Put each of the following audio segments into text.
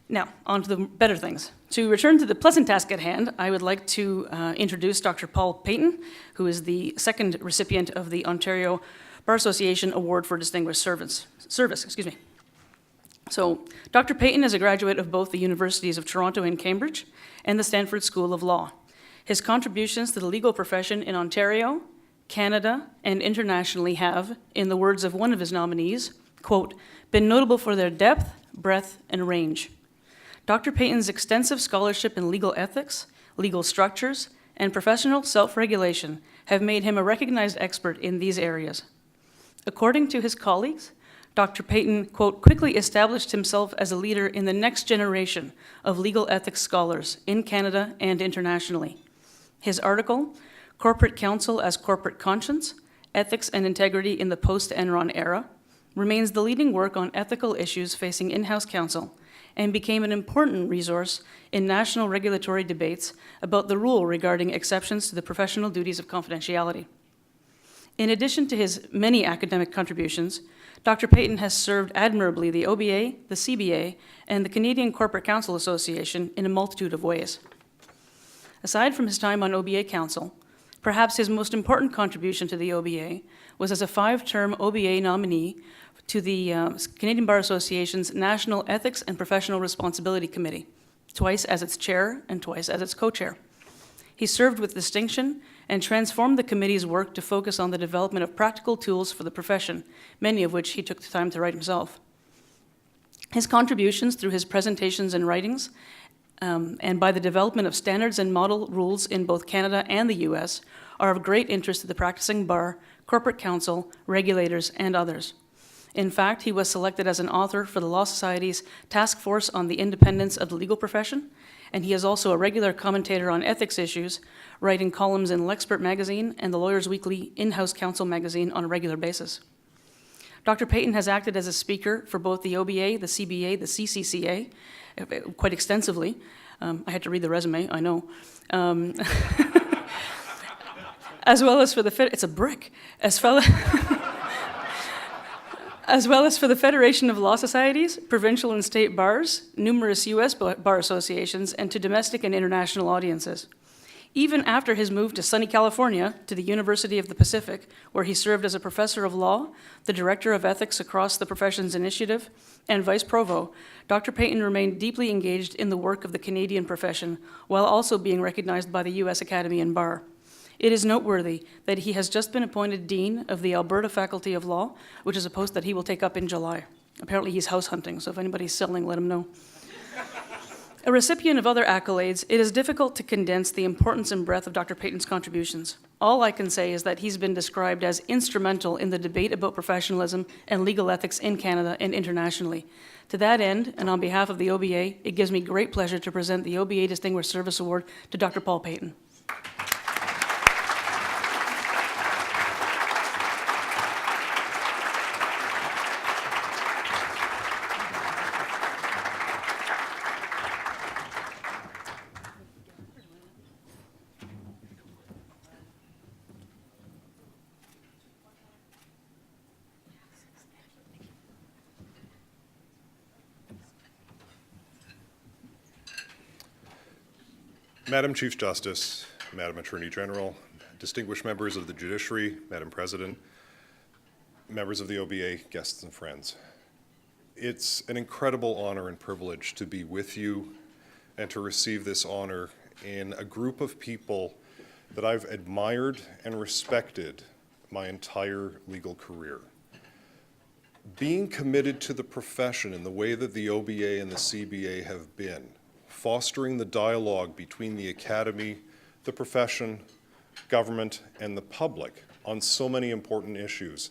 Now, on to the better things. To return to the pleasant task at hand, I would like to introduce Dr. Paul Paton, who is the second recipient of the Ontario Bar Association Award for Distinguished Service. So, Dr. Paton is a graduate of both the Universities of Toronto and Cambridge and the Stanford School of Law. His contributions to the legal profession in Ontario, Canada, and internationally have, in the words of one of his nominees, quote, been notable for their depth, breadth, and range. Dr. Paton's extensive scholarship in legal ethics, legal structures, and professional self-regulation have made him a recognized expert in these areas. According to his colleagues, Dr. Paton, quote, quickly established himself as a leader in the next generation of legal ethics scholars in Canada and internationally. His article, Corporate Counsel as Corporate Conscience, Ethics and Integrity in the Post-Enron Era, remains the leading work on ethical issues facing in-house counsel and became an important resource in national regulatory debates about the rule regarding exceptions to the professional duties of confidentiality. In addition to his many academic contributions, Dr. Paton has served admirably the OBA, the CBA, and the Canadian Corporate Counsel Association in a multitude of ways. Aside from his time on OBA Council, perhaps his most important contribution to the OBA was as a 5-term OBA nominee to the Canadian Bar Association's National Ethics and Professional Responsibility Committee, twice as its chair and twice as its co-chair. He served with distinction and transformed the committee's work to focus on the development of practical tools for the profession, many of which he took the time to write himself. His contributions through his presentations and writings, and by the development of standards and model rules in both Canada and the US, are of great interest to the practicing bar, corporate counsel, regulators, and others. In fact, he was selected as an author for the Law Society's Task Force on the Independence of the Legal Profession, and he is also a regular commentator on ethics issues, writing columns in L'Expert magazine and the Lawyers Weekly in-house counsel magazine on a regular basis. Dr. Paton has acted as a speaker for both the OBA, the CBA, the CCCA, quite extensively. I had to read the resume, I know. As well as for the, it's a brick, as well as for the Federation of Law Societies, provincial and state bars, numerous U.S. bar associations, and to domestic and international audiences. Even after his move to sunny California, to the University of the Pacific, where he served as a professor of law, the director of ethics across the professions initiative, and vice provost, Dr. Paton remained deeply engaged in the work of the Canadian profession, while also being recognized by the U.S. Academy and Bar. It is noteworthy that he has just been appointed Dean of the Alberta Faculty of Law, which is a post that he will take up in July. Apparently he's house hunting, so if anybody's selling, let him know. A recipient of other accolades, it is difficult to condense the importance and breadth of Dr. Paton's contributions. All I can say is that he's been described as instrumental in the debate about professionalism and legal ethics in Canada and internationally. To that end, and on behalf of the OBA, it gives me great pleasure to present the OBA Distinguished Service Award to Dr. Paul Paton. Madam Chief Justice, Madam Attorney General, distinguished members of the Judiciary, Madam President, members of the OBA, guests and friends. It's an incredible honor and privilege to be with you and to receive this honor in a group of people that I've admired and respected my entire legal career. Being committed to the profession in the way that the OBA and the CBA have been, fostering the dialogue between the academy, the profession, government, and the public on so many important issues,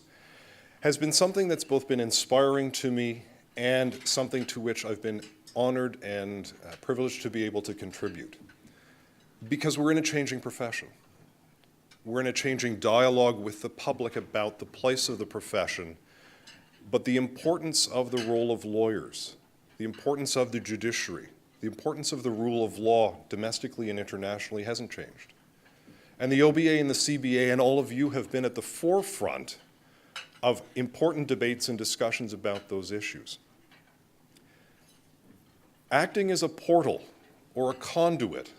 has been something that's both been inspiring to me and something to which I've been honored and privileged to be able to contribute. Because we're in a changing profession. We're in a changing dialogue with the public about the place of the profession, but the importance of the role of lawyers, the importance of the judiciary, the importance of the rule of law domestically and internationally hasn't changed. And the OBA and the CBA and all of you have been at the forefront of important debates and discussions about those issues. acting as a portal or a conduit,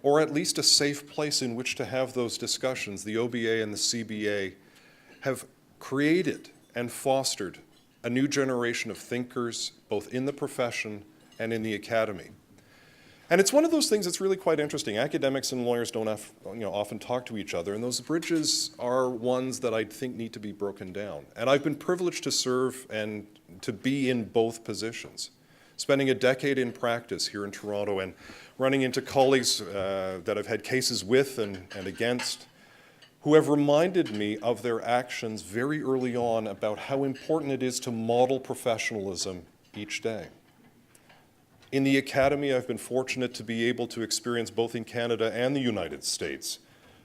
or at least a safe place in which to have those discussions, the OBA and the CBA have created and fostered a new generation of thinkers, both in the profession and in the academy. And it's one of those things that's really quite interesting. Academics and lawyers don't often talk to each other, and those bridges are ones that I think need to be broken down. And I've been privileged to serve and to be in both positions, spending a decade in practice here in Toronto and running into colleagues that I've had cases with and against, who have reminded me of their actions very early on about how important it is to model professionalism each day. In the academy, I've been fortunate to be able to experience, both in Canada and the United States,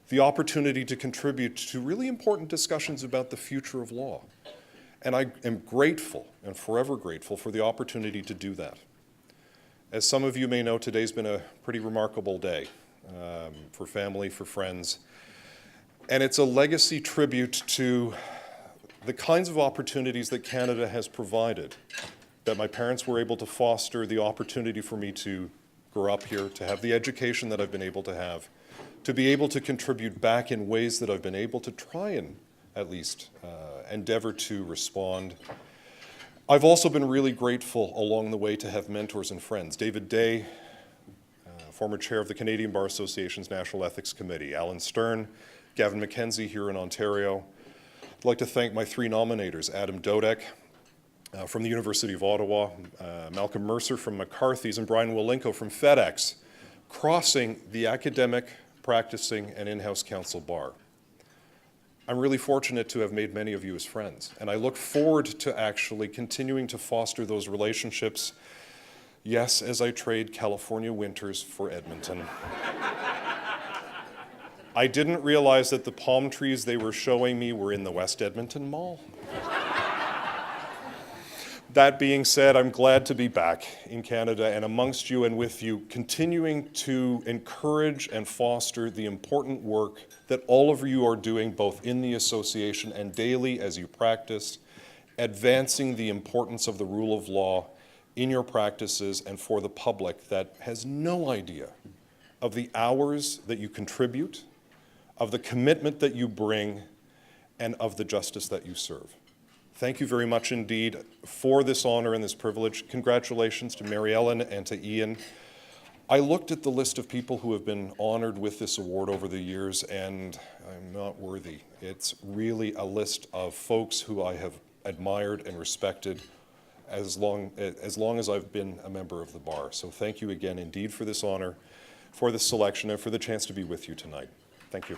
the opportunity to contribute to really important discussions about the future of law. And I am grateful, and forever grateful, for the opportunity to do that. As some of you may know, today's been a pretty remarkable day for family, for friends. And it's a legacy tribute to the kinds of opportunities that Canada has provided, that my parents were able to foster the opportunity for me to grow up here, to have the education that I've been able to have, to be able to contribute back in ways that I've been able to try and at least endeavor to respond. I've also been really grateful along the way to have mentors and friends. David Day, former chair of the Canadian Bar Association's National Ethics Committee, Alan Stern, Gavin McKenzie here in Ontario. I'd like to thank my three nominators, Adam Dodek from the University of Ottawa, Malcolm Mercer from McCarthy's, and Brian Walenko from FedEx, crossing the academic, practicing, and in-house counsel bar. I'm really fortunate to have made many of you as friends, and I look forward to actually continuing to foster those relationships, yes, as I trade California winters for Edmonton. I didn't realize that the palm trees they were showing me were in the West Edmonton Mall. That being said, I'm glad to be back in Canada and amongst you and with you, continuing to encourage and foster the important work that all of you are doing, both in the association and daily as you practice, advancing the importance of the rule of law in your practices and for the public that has no idea of the hours that you contribute, of the commitment that you bring, and of the justice that you serve. Thank you very much indeed for this honor and this privilege. Congratulations to Mary Ellen and to Ian. I looked at the list of people who have been honored with this award over the years, and I'm not worthy. It's really a list of folks who I have admired and respected as long as I've been a member of the bar. So thank you again indeed for this honor, for this selection, and for the chance to be with you tonight. Thank you.